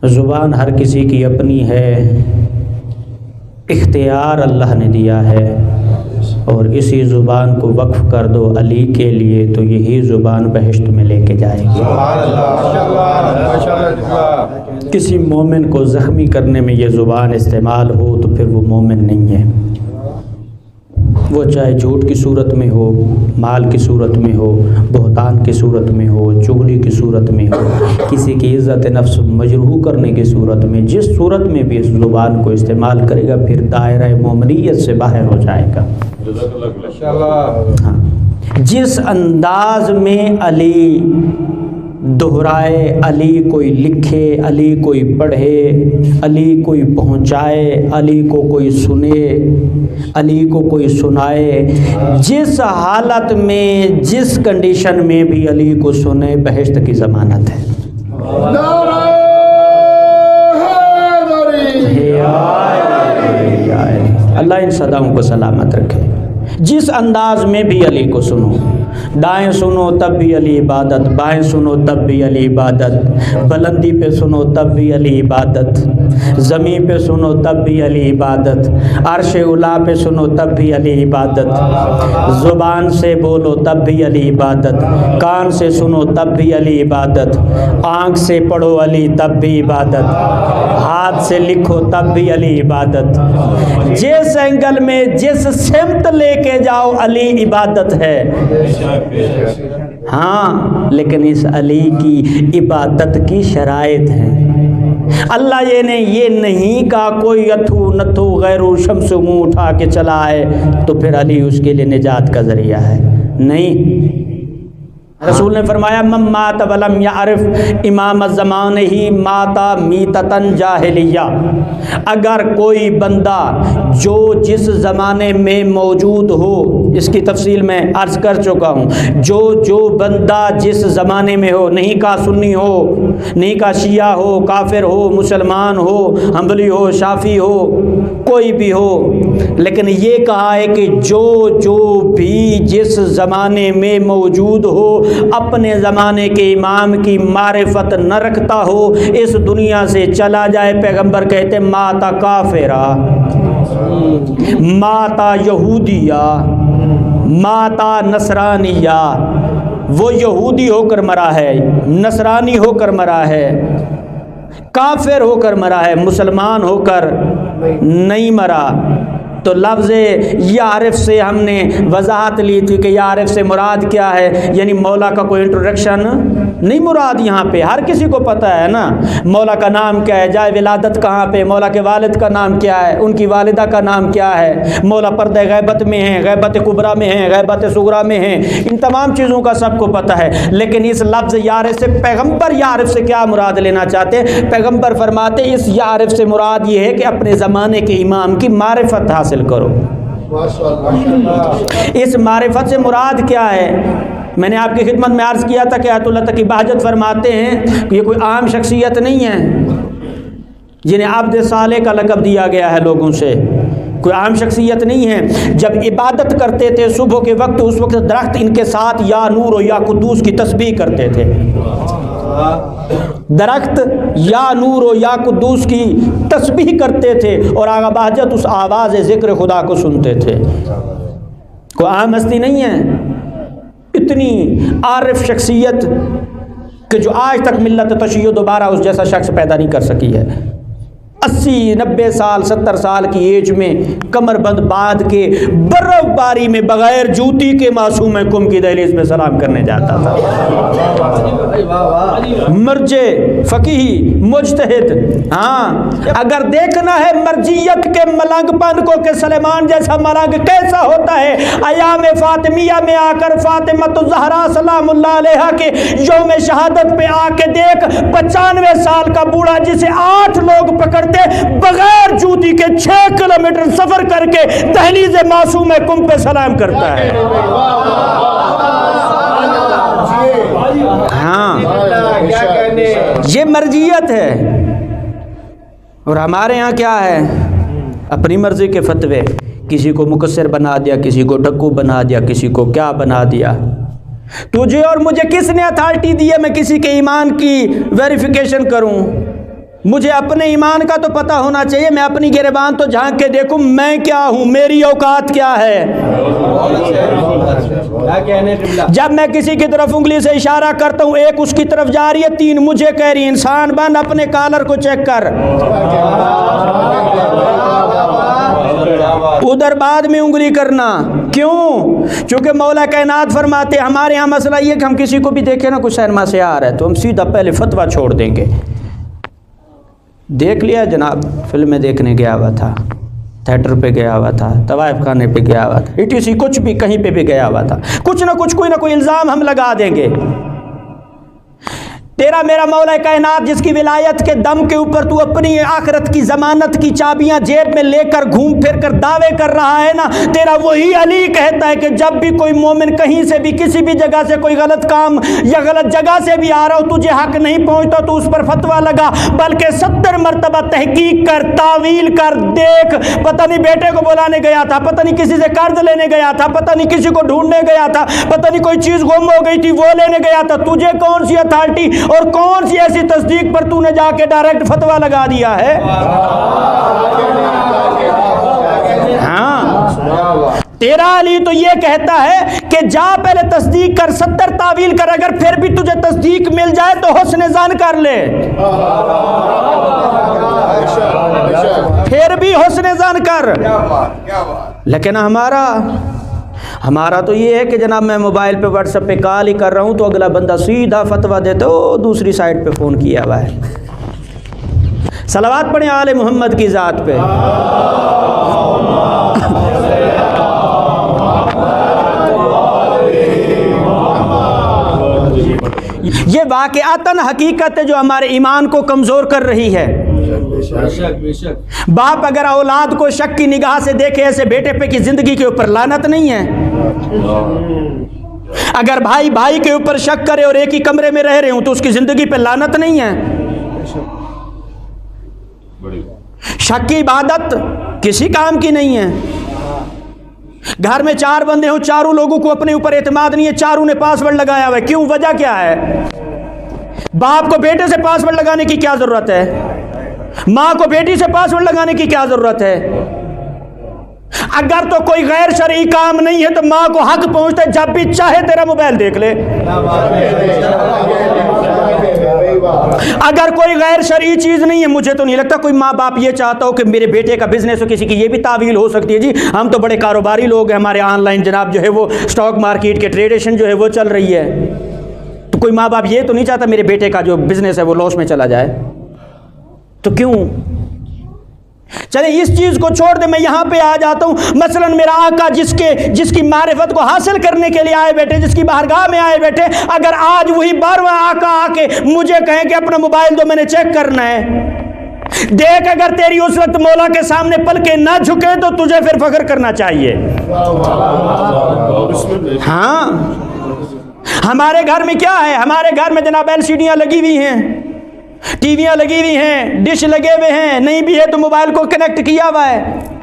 ज़ुबान हर किसी की अपनी है, इख्तियार अल्लाह ने दिया है, और इसी ज़ुबान को वक्फ़ कर दो अली के लिए तो यही ज़ुबान बहिश्त में लेके जाएगी। किसी मोमिन को ज़ख्मी करने में ये ज़ुबान इस्तेमाल हो तो फिर वो मोमिन नहीं है। वो चाहे झूठ की सूरत में हो, माल की सूरत में हो, बहतान की सूरत में हो, चुगली की सूरत में हो, किसी की इज़्ज़त नफ्स मजरूह करने की सूरत में, जिस सूरत में भी इस ज़ुबान को इस्तेमाल करेगा फिर दायरा मोमिनियत से बाहर हो जाएगा। हाँ, जिस अंदाज में अली दोहराए, अली कोई लिखे, अली कोई पढ़े, अली कोई पहुँचाए, अली को कोई सुने, अली को कोई सुनाए, जिस हालत में जिस कंडीशन में भी अली को सुने बहिश्त की ज़मानत है। अल्लाह इन सदाओं को सलामत रखे। जिस अंदाज में भी अली को सुनो, दाएं सुनो तब भी अली इबादत, बाएं सुनो तब भी अली इबादत, बुलंदी पे सुनो तब भी अली इबादत, ज़मीन पे सुनो तब भी अली इबादत, अर्श उला पे सुनो तब भी अली इबादत, ज़ुबान से बोलो तब भी अली इबादत, कान से सुनो तब भी अली इबादत, आँख से पढ़ो अली तब भी इबादत, हाथ से लिखो तब भी अली इबादत, जिस एंगल में जिस सिमत लेके जाओ अली इबादत है। हाँ, लेकिन इस अली की इबादत की शराइत है। अल्लाह ये नहीं कहा कोई अथू नथू गैरू शम्स मुँह उठा के चला है तो फिर अली उसके लिए निजात का ज़रिया है, नहीं। रसूल ने फरमाया मम मात वलम यारिफ इमाम ज़मान ही माता मीततन जाहिलिया। अगर कोई बंदा जो जिस ज़माने में मौजूद हो, इसकी तफसील मैं अर्ज़ कर चुका हूँ, जो बंदा जिस ज़माने में हो, नहीं का सुन्नी हो, नहीं का शिया हो, काफिर हो, मुसलमान हो, हम्बली हो, शाफ़ी हो, कोई भी हो, लेकिन ये कहा है कि जो भी जिस ज़माने में मौजूद हो अपने ज़माने के इमाम की मारिफत न रखता हो, इस दुनिया से चला जाए। पैगंबर कहते माता काफिरा, माता यहूदिया, माता नसरानिया। वो यहूदी होकर मरा है, नसरानी होकर मरा है, काफिर होकर मरा है, मुसलमान होकर नहीं मरा। तो लफ्ज़ यारिफ से हमने वजाहत ली थी कि यारिफ से मुराद क्या है, यानी मौला का कोई इंट्रोडक्शन नहीं मुराद। यहाँ पे हर किसी को पता है ना मौला का नाम क्या है, जाए विलादत कहाँ पे, मौला के वालिद का नाम क्या है, उनकी वालिदा का नाम क्या है, मौला पर्दे गैबत में है, गैबत कुबरा में है, गैबत सुगरा में है, इन तमाम चीज़ों का सबको पता है। लेकिन इस लफ्ज़ यारिफ से पैगम्बर यारिफ से क्या मुराद लेना चाहते? पैगम्बर फरमाते इस यारिफ से मुराद ये है कि अपने ज़माने के इमाम की मारिफत हासिल करो। इस मारिफत से मुराद क्या है? मैंने आपकी खिदमत में अर्ज़ किया था कि आयतुल्लाह तकी बहजत फरमाते हैं कि ये कोई आम शख्सियत नहीं है जिन्हें अब्द साले का लक़ब दिया गया है लोगों से, कोई आम शख्सियत नहीं है। जब इबादत करते थे सुबह के वक्त, उस वक्त दरख्त इनके साथ या नूर और या कुद्दूस की तस्बीह करते थे। दरख्त या नूर और या कुद्दूस की तस्बीह करते थे और आगा बहजत उस आवाज़ ज़िक्र खुदा को सुनते थे। कोई आम हस्ती नहीं है, इतनी आरिफ शख्सियत कि जो आज तक मिल्लत तशय्युअ दोबारा उस जैसा शख्स पैदा नहीं कर सकी है। 80, 90 साल, 70 साल की एज में कमरबंद बांध के बर्फबारी में बगैर जूती के मासूम कुम की दहलीज में सलाम करने जाता था। मर्जे फकीही मुज्तहिद। हाँ, अगर देखना है मर्जियत के मलंगपन को कि सलेमान जैसा मलंग कैसा होता है, अयाम फातिमिया में आकर फातिमा ज़हरा सलामुल्लाह अलैहा के यौम शहादत पे आके देख, 95 साल का बूढ़ा जिसे 8 लोग पकड़ते बगैर जूती के 6 किलोमीटर सफर करके दहलीज मासूम कुम पे सलाम करता है। हाँ, ये मर्जियत है। और हमारे यहाँ क्या है? अपनी मर्जी के फतवे, किसी को मुकस्सिर बना दिया, किसी को डक्कू बना दिया, किसी को क्या बना दिया। तुझे और मुझे किसने अथॉरिटी दी है मैं किसी के ईमान की वेरिफिकेशन करूं? मुझे अपने ईमान का तो पता होना चाहिए। मैं अपनी गिरबान तो झांक के देखूं मैं क्या हूं, मेरी औकात क्या है। जब मैं किसी की तरफ उंगली से इशारा करता हूं, एक उसकी तरफ जा रही है, तीन मुझे कह रही है। इंसान बन, अपने कॉलर को चेक कर, उधर बाद में उंगली करना। क्यों? क्योंकि मौला कायनात फरमाते हमारे यहाँ मसला ये कि हम किसी को भी देखें ना कुछ सिनेमा से आ रहा है तो हम सीधा पहले फतवा छोड़ देंगे। देख लिया जनाब, फिल्में देखने गया हुआ था, थिएटर पे गया हुआ था, तवाइफ खाने पे गया हुआ था, ETC कुछ भी कहीं पे भी गया हुआ था, कुछ ना कुछ कोई ना कोई इल्ज़ाम हम लगा देंगे। तेरा मेरा मौला कायनात जिसकी विलायत के दम के ऊपर तू अपनी आखिरत की जमानत की चाबियां जेब में लेकर घूम फिर कर दावे कर रहा है ना, तेरा वही अली कहता है कि जब भी कोई मोमिन कहीं से भी किसी भी जगह से कोई गलत काम या गलत जगह से भी आ रहा हो, तुझे हक नहीं पहुंचता तो उस पर फतवा लगा, बल्कि 70 मरतबा तहकीक कर, तावील कर, देख। पता नहीं बेटे को बुलाने गया था, पता नहीं किसी से कर्ज लेने गया था, पता नहीं किसी को ढूंढने गया था, पता नहीं कोई चीज गुम हो गई थी वो लेने गया था, तुझे कौन सी अथॉरिटी और कौन सी ऐसी तस्दीक पर तूने जाके डायरेक्ट फतवा लगा दिया है? हाँ, तेरा अली तो ये कहता है कि जा पहले तस्दीक कर, 70 तावील कर, अगर फिर भी तुझे तस्दीक मिल जाए तो हुस्न ज़न कर ले, फिर भी हुस्न ज़न कर। लेकिन हमारा तो ये है कि जनाब मैं मोबाइल पे व्हाट्सएप पे कॉल ही कर रहा हूँ तो अगला बंदा सीधा फतवा देते हो दूसरी साइड पे फ़ोन किया हुआ है। सलावत पढ़ें आले मोहम्मद की ज़ात पे। ये वाक़अतन हकीकत है जो हमारे ईमान को कमज़ोर कर रही है। बाप अगर औलाद को शक की निगाह से देखे ऐसे बेटे पे की जिंदगी के ऊपर लानत नहीं है। अगर भाई भाई के ऊपर शक करे और एक ही कमरे में रह रहे हो तो उसकी जिंदगी पे लानत नहीं है। शक की इबादत किसी काम की नहीं है। घर में 4 बंदे हो, चारों लोगों को अपने ऊपर एतमाद नहीं है, चारों ने पासवर्ड लगाया हुआ है। क्यों? वजह क्या है? बाप को बेटे से पासवर्ड लगाने की क्या जरूरत है? माँ को बेटी से पासवर्ड लगाने की क्या जरूरत है? अगर तो कोई गैर शरई काम नहीं है तो माँ को हक पहुंचता है जब भी चाहे तेरा मोबाइल देख ले। अगर कोई गैर शरई चीज नहीं है, मुझे तो नहीं लगता कोई माँ बाप ये चाहता हो कि मेरे बेटे का बिजनेस हो किसी की, ये भी तावील हो सकती है जी, हम तो बड़े कारोबारी लोग हैं, हमारे ऑनलाइन जनाब जो है वो स्टॉक मार्केट के ट्रेडेशन जो है वो चल रही है। तो कोई माँ बाप ये तो नहीं चाहता मेरे बेटे का जो बिजनेस है वो लॉस में चला जाए। तो क्यों? चले इस चीज को छोड़ दे, मैं यहां पे आ जाता हूं। मसलन मेरा आका जिसकी मारिफत को हासिल करने के लिए आए बैठे, जिसकी बारगाह में आए बैठे, अगर आज वही 12वां आका आके मुझे कहें कि अपना मोबाइल दो मैंने चेक करना है, देख अगर तेरी उस वक्त मौला के सामने पलके ना झुके तो तुझे फिर फख्र करना चाहिए। हाँ, हमारे घर में क्या है? हमारे घर में जनाब LCDयां लगी हुई हैं, टीवियां लगी हुई हैं, डिश लगे हुए हैं, नहीं भी है तो मोबाइल को कनेक्ट किया हुआ है।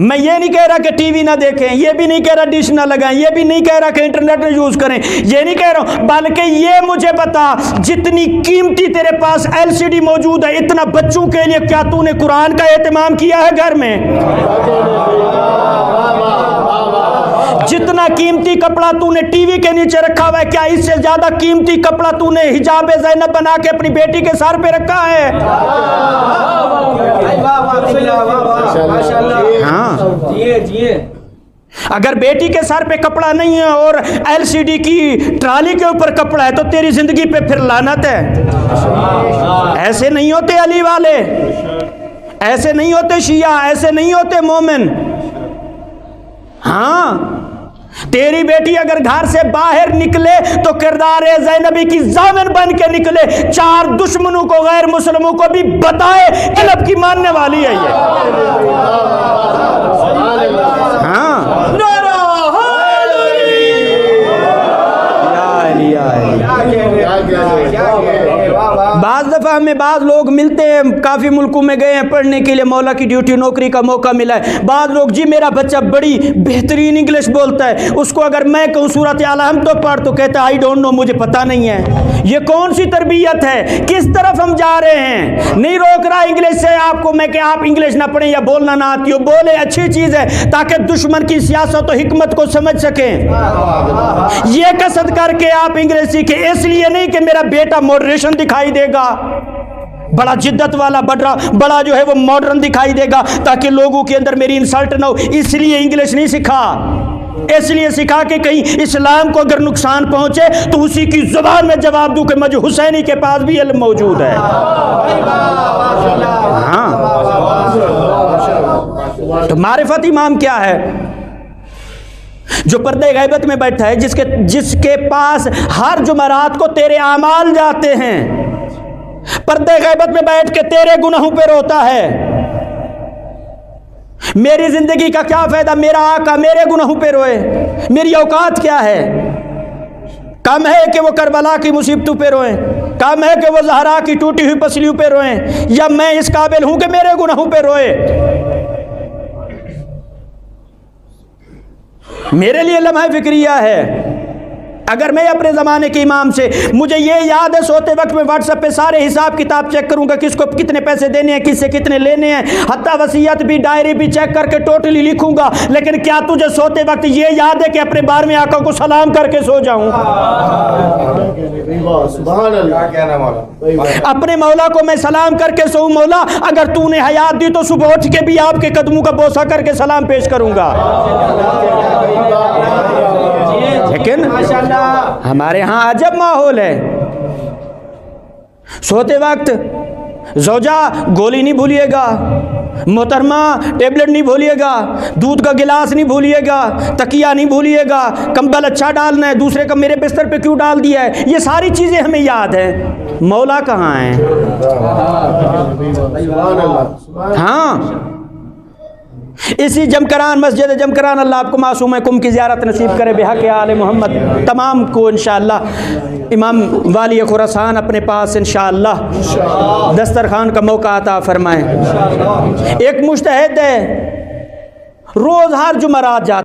मैं ये नहीं कह रहा कि टीवी ना देखें, ये भी नहीं कह रहा डिश ना लगाएं, ये भी नहीं कह रहा कि इंटरनेट यूज करें, ये नहीं कह रहा हूं, बल्कि ये मुझे बता जितनी कीमती तेरे पास LCD मौजूद है, इतना बच्चों के लिए क्या तूने कुरान का एहतमाम किया है घर में? जितना कीमती कपड़ा तूने टीवी के नीचे रखा हुआ है, क्या इससे ज्यादा कीमती कपड़ा तूने हिजाब ज़ैनब बना के अपनी बेटी के सर पे रखा है? हाँ, अगर बेटी के सर पे कपड़ा नहीं है और LCD की ट्राली के ऊपर कपड़ा है तो तेरी जिंदगी पे फिर लानत है। ऐसे नहीं होते अली वाले, ऐसे नहीं होते शिया, ऐसे नहीं होते मोमिन। हाँ, तेरी बेटी अगर घर से बाहर निकले तो किरदार ज़ैनबी की ज़ामिन बन के निकले, 4 दुश्मनों को गैर मुस्लिमों को भी बताए लब की मानने वाली है ये। हाँ, बाज़ दफ़ा हमें बाज़ लोग मिलते हैं, काफ़ी मुल्कों में गए हैं पढ़ने के लिए, मौला की ड्यूटी नौकरी का मौका मिला है। बाज़ लोग जी मेरा बच्चा बड़ी बेहतरीन इंग्लिश बोलता है, उसको अगर मैं कहूँ सूरत आल हम तो पढ़, तो कहता है आई डोंट नो, मुझे पता नहीं है। ये कौन सी तरबियत है? किस तरफ हम जा रहे हैं? नहीं रोक रहा इंग्लिश से आपको मैं कि आप इंग्लिश ना पढ़ें या बोलना ना आती हो, बोले अच्छी चीज़ है ताकि दुश्मन की सियासत और हिकमत को समझ सकें। ये कसद करके आप इंग्लिश सीखें, इसलिए नहीं कि मेरा बेटा मॉडरेशन दिखाई देगा, बड़ा जिद्दत वाला बड़ा जो है वो मॉडर्न दिखाई देगा, ताकि लोगों के अंदर मेरी इंसल्ट ना हो, इसलिए इंग्लिश नहीं सीखा। इसलिए सिखा कि कहीं इस्लाम को अगर नुकसान पहुंचे तो उसी की जुबान में जवाब दूं कि मुझे हुसैनी के पास भी इल्म मौजूद है। हाँ, तो मारिफत इमाम क्या है? जो पर्दे गैबत में बैठा है, जिसके पास हर जुमरात को तेरे आमाल जाते हैं, पर्दे गैबत में बैठ के तेरे गुनाहों पे रोता है। मेरी जिंदगी का क्या फायदा, मेरा आका मेरे गुनाहों पे रोए, मेरी औकात क्या है? कम है कि वो करबला की मुसीबतों पे रोए, कम है कि वो ज़हरा की टूटी हुई पसलियों पे रोए, या मैं इस काबिल हूं कि मेरे गुनाहों पे रोए? मेरे लिए लम्हा फिक्रिया है। अगर मैं अपने ज़माने के इमाम से, मुझे ये याद है सोते वक्त में व्हाट्सएप पे सारे हिसाब किताब चेक करूंगा, किसको कितने पैसे देने हैं, किससे कितने लेने हैं, हत्ता वसीयत भी डायरी भी चेक करके टोटली लिखूंगा। लेकिन क्या तुझे सोते वक्त ये याद है कि अपने 12वें आका को सलाम करके सो जाऊं? अपने मौला को मैं सलाम करके सोऊं, मौला अगर तूने हयात दी तो सुबह उठ के भी आपके कदमों का बोसा करके सलाम पेश करूंगा। लेकिन हमारे यहाँ अजब माहौल है। सोते वक्त ज़ौजा गोली नहीं भूलिएगा, मोहतरमा टेबलेट नहीं भूलिएगा, दूध का गिलास नहीं भूलिएगा, तकिया नहीं भूलिएगा, कंबल अच्छा डालना है, दूसरे का मेरे बिस्तर पे क्यों डाल दिया है, ये सारी चीज़ें हमें याद है। मौला कहाँ है? हाँ, इसी जमकरान मस्जिद जमकरान, अल्लाह आपको मासूम कुम की ज़ियारत नसीब करे बेहक़ आले मोहम्मद तमाम को इंशाअल्लाह। इमाम वाली खुरासान अपने पास इंशाअल्लाह दस्तरखान का मौका अता फरमाए। एक मुज्तहिद है, रोज़ हर जुमरात जाता